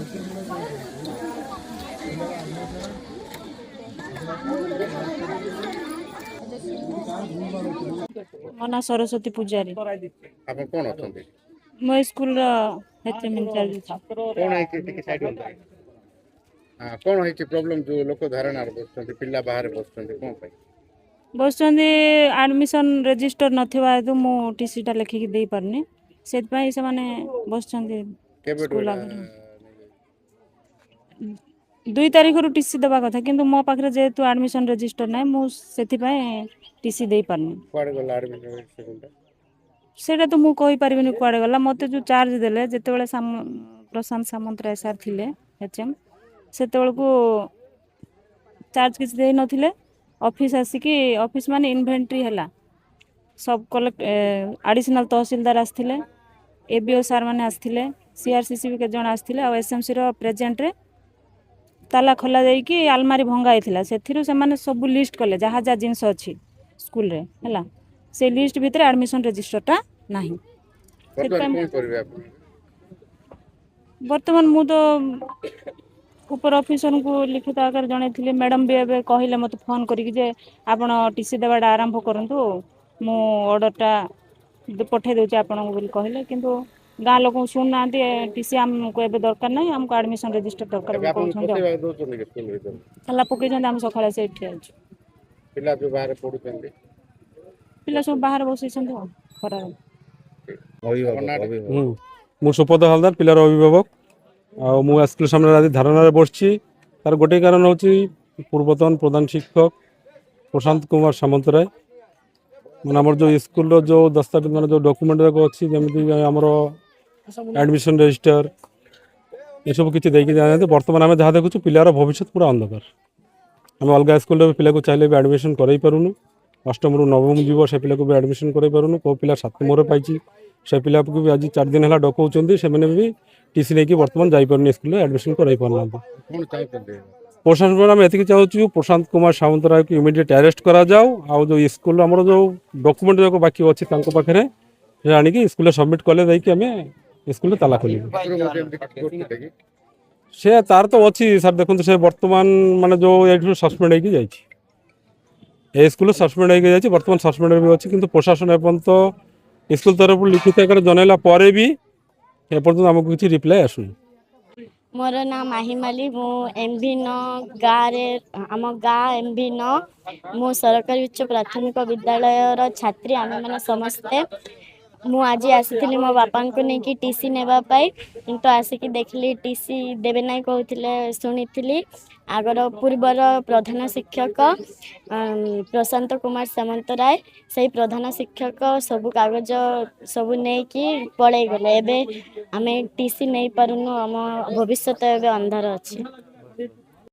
ମୋ ନାଁ ସରସ୍ୱତୀ ପୂଜାରୀ। ଆପଣ କଣ ଅଛନ୍ତି? ମୋ ସ୍କୁଲର ହେଚଏମ୍ ଇନଚାର୍ଜ ଅଛି। କଣ ହେଇଛି ଟିକେ ସାଇଡ୍ ହୁଅନ୍ତୁ। କଣ ହେଇଛି ପ୍ରୋବ୍ଲେମ୍? ଯୋଉ ଲୋକ ଧାରଣାରେ ବସୁଛନ୍ତି, ପିଲା ବାହାରେ ବସୁଛନ୍ତି, କଣ ପାଇଁ? ବସୁଛନ୍ତି ଆଡମିସନ ରେଜିଷ୍ଟର ନଥିବା ହେତୁ ମୁଁ ଟିସିଟା ଲେଖିକି ଦେଇପାରୁନି, ସେଥିପାଇଁ ସେମାନେ ବସୁଛନ୍ତି କେବେଠୁ ସ୍କୁଲ ଏଇଟା ଆଗରେ। 2 ତାରିଖରୁ ଟିସି ଦେବା କଥା, କିନ୍ତୁ ମୋ ପାଖରେ ଯେହେତୁ ଆଡମିସନ ରେଜିଷ୍ଟର ନାହିଁ, ମୁଁ ସେଥିପାଇଁ ଟିସି ଦେଇପାରୁନି। କୁଆଡେ ଗଲା ଆଡମିସନ ରେଜିଷ୍ଟ୍ରେସନଟା? ସେଇଟା ତ ମୁଁ କହିପାରିବିନି କୁଆଡ଼େ ଗଲା। ମୋତେ ଯେଉଁ ଚାର୍ଜ ଦେଲେ, ଯେତେବେଳେ ପ୍ରଶାନ୍ତ ସାମନ୍ତରାୟ ସାର୍ ଥିଲେ ହେଚଏମ୍, ସେତେବେଳକୁ ଚାର୍ଜ କିଛି ଦେଇନଥିଲେ। ଅଫିସ୍ ଆସିକି, ଅଫିସ୍ ମାନେ ଇନଭେଣ୍ଟ୍ରି ହେଲା, ସବ୍ ଆଡ଼ିସନାଲ୍ ତହସିଲଦାର ଆସିଥିଲେ, ଏବିଓ ସାର୍ ମାନେ ଆସିଥିଲେ, ସିଆରସିସି ବି କେତେ ଜଣ ଆସିଥିଲେ, ଆଉ ଏସ୍ଏମ୍ସିର ପ୍ରେଜେଣ୍ଟରେ ତାଲା ଖୋଲା ଦେଇକି ଆଲମାରି ଭଙ୍ଗା ହେଇଥିଲା। ସେଥିରୁ ସେମାନେ ସବୁ ଲିଷ୍ଟ କଲେ ଯାହା ଯାହା ଜିନିଷ ଅଛି ସ୍କୁଲରେ, ହେଲା। ସେ ଲିଷ୍ଟ ଭିତରେ ଆଡମିସନ ରେଜିଷ୍ଟରଟା ନାହିଁ। ବର୍ତ୍ତମାନ କଣ କରିବେ ଆପଣ? ବର୍ତ୍ତମାନ ମୁଁ ତ ଉପର ଅଫିସରଙ୍କୁ ଲିଖିତ ଆକାରରେ ଜଣାଇଥିଲି। ମ୍ୟାଡ଼ାମ୍ ବି ଏବେ କହିଲେ ମୋତେ ଫୋନ୍ କରିକି ଯେ ଆପଣ ଟିସି ଦେବାଟା ଆରମ୍ଭ କରନ୍ତୁ, ମୁଁ ଅର୍ଡ଼ରଟା ପଠାଇ ଦେଉଛି ଆପଣଙ୍କୁ ବୋଲି କହିଲେ। କିନ୍ତୁ ଗାଁ ଲୋକଙ୍କୁ ଶୁଣୁନାହାନ୍ତି, ଟିସି ଆମକୁ ଏବେ ଦରକାର ନାହିଁ, ଆମକୁ ଆଡମିସନ ରେଜିଷ୍ଟର ଦରକାର ଏବେ ବୋଲି ଆପଣଙ୍କୁ କହୁଛନ୍ତି। ଆଉ ପଶେଇବାକୁ ଦଉଛନ୍ତି କି ସ୍କୁଲ ଭିତରେ? ତାଲା ପକେଇଛନ୍ତି, ଆମେ ସକାଳେ ଆସି ଏଠି ଅଛୁ। ପିଲା ଯୋଉ ବାହାରେ ପଢୁଛନ୍ତି, ପିଲା ସବୁ ବାହାରେ ବସିଛନ୍ତି ଆଉ ଖରାରେ। ମୁଁ ସୁପଦ ହାଲଦାର, ପିଲାର ଅଭିଭାବକ। ଆଉ ମୁଁ ସ୍କୁଲ ସାମ୍ନାରେ ଆଜି ଧାରଣାରେ ବସିଛି। ତାର ଗୋଟିଏ କାରଣ ହେଉଛି ପୂର୍ବତନ ପ୍ରଧାନ ଶିକ୍ଷକ ପ୍ରଶାନ୍ତ କୁମାର ସାମନ୍ତରାୟ, ମାନେ ଆମର ଯେଉଁ ସ୍କୁଲର ଯେଉଁ ଦସ୍ତାବିଜ, ମାନେ ଯେଉଁ ଡକୁମେଣ୍ଟ ଯାକ ଅଛି, ଯେମିତି ଆମର ଆଡ଼ମିସନ୍ ରେଜିଷ୍ଟର, ଏସବୁ କିଛି ଦେଇକି ଯାଇନାହାନ୍ତି। ବର୍ତ୍ତମାନ ଆମେ ଯାହା ଦେଖୁଛୁ, ପିଲାର ଭବିଷ୍ୟତ ପୁରା ଅନ୍ଧକାର। ଆମେ ଅଲଗା ସ୍କୁଲରେ ବି ପିଲାକୁ ଚାହିଁଲେ ବି ଆଡ଼ମିସନ୍ କରାଇ ପାରୁନୁ। ଅଷ୍ଟମରୁ ନବମ ଯିବ, ସେ ପିଲାକୁ ବି ଆଡ଼ମିସନ୍ କରାଇ ପାରୁନୁ। କେଉଁ ପିଲା 7 ନମ୍ବର ପାଇଛି, ସେ ପିଲାକୁ ବି ଆଜି 4 ଦିନ ହେଲା ଡକଉଛନ୍ତି, ସେମାନେ ବି ଟିସି ନେଇକି ବର୍ତ୍ତମାନ ଯାଇପାରୁନି, ସ୍କୁଲରେ ଆଡ଼ମିସନ୍ କରାଇ ପାରୁନାହାନ୍ତି। କଣ ଚାହୁଁଛନ୍ତି? ପ୍ରଶାସନ ଆମେ ଏତିକି ଚାହୁଁଛୁ, ପ୍ରଶାନ୍ତ କୁମାର ସାମନ୍ତରାୟକୁ ଇମିଡ଼ିଏଟ୍ ଆରେଷ୍ଟ କରାଯାଉ। ଆଉ ଯେଉଁ ସ୍କୁଲ ଆମର ଯେଉଁ ଡକୁମେଣ୍ଟ ଯାକ ବାକି ଅଛି ତାଙ୍କ ପାଖରେ, ସେ ଆଣିକି ସ୍କୁଲରେ ସବମିଟ୍ କଲେ ଯାଇକି ଆମେ ସ୍କୁଲରେ ତାଲା ଖୋଲିବୁ। ସେ ତାର ତ ଅଛି ସାର୍, ଦେଖନ୍ତୁ, ସେ ବର୍ତ୍ତମାନ ମାନେ ଯେଉଁ ଏଇଠୁ ସସ୍ପେଣ୍ଡ ହେଇକି ଯାଇଛି, ଏ ସ୍କୁଲରୁ ସସ୍ପେଣ୍ଡ ହେଇକି ଯାଇଛି, ବର୍ତ୍ତମାନ ସସ୍ପେଣ୍ଡ ବି ଅଛି। କିନ୍ତୁ ପ୍ରଶାସନ ଏପର୍ଯ୍ୟନ୍ତ ସ୍କୁଲ ତରଫରୁ ଲିଖିତ ଆକାରରେ ଜଣାଇଲା ପରେ ବି ଏପର୍ଯ୍ୟନ୍ତ ଆମକୁ କିଛି ରିପ୍ଲାଏ ଆସୁନି। मोर ना माहिमाली मु एमभी 9 गाँव आम गाँ एमभी 9 मु सरकारी उच्च प्राथमिक विद्यालय छात्री आम मैंने समस्ते मु आज आसी मो बापा को लेकिन टीसी नेबाई किंतु आसिक देखली टीसी देवे ना कहते शुणी आगर पूर्वर प्रधान शिक्षक प्रशांत कुमार सामन्तराय से प्रधान शिक्षक सबू कागज सबू नहीं कि पलैगले एवं आम टीसी नहीं पारुनु आम भविष्य अंधार अच्छी।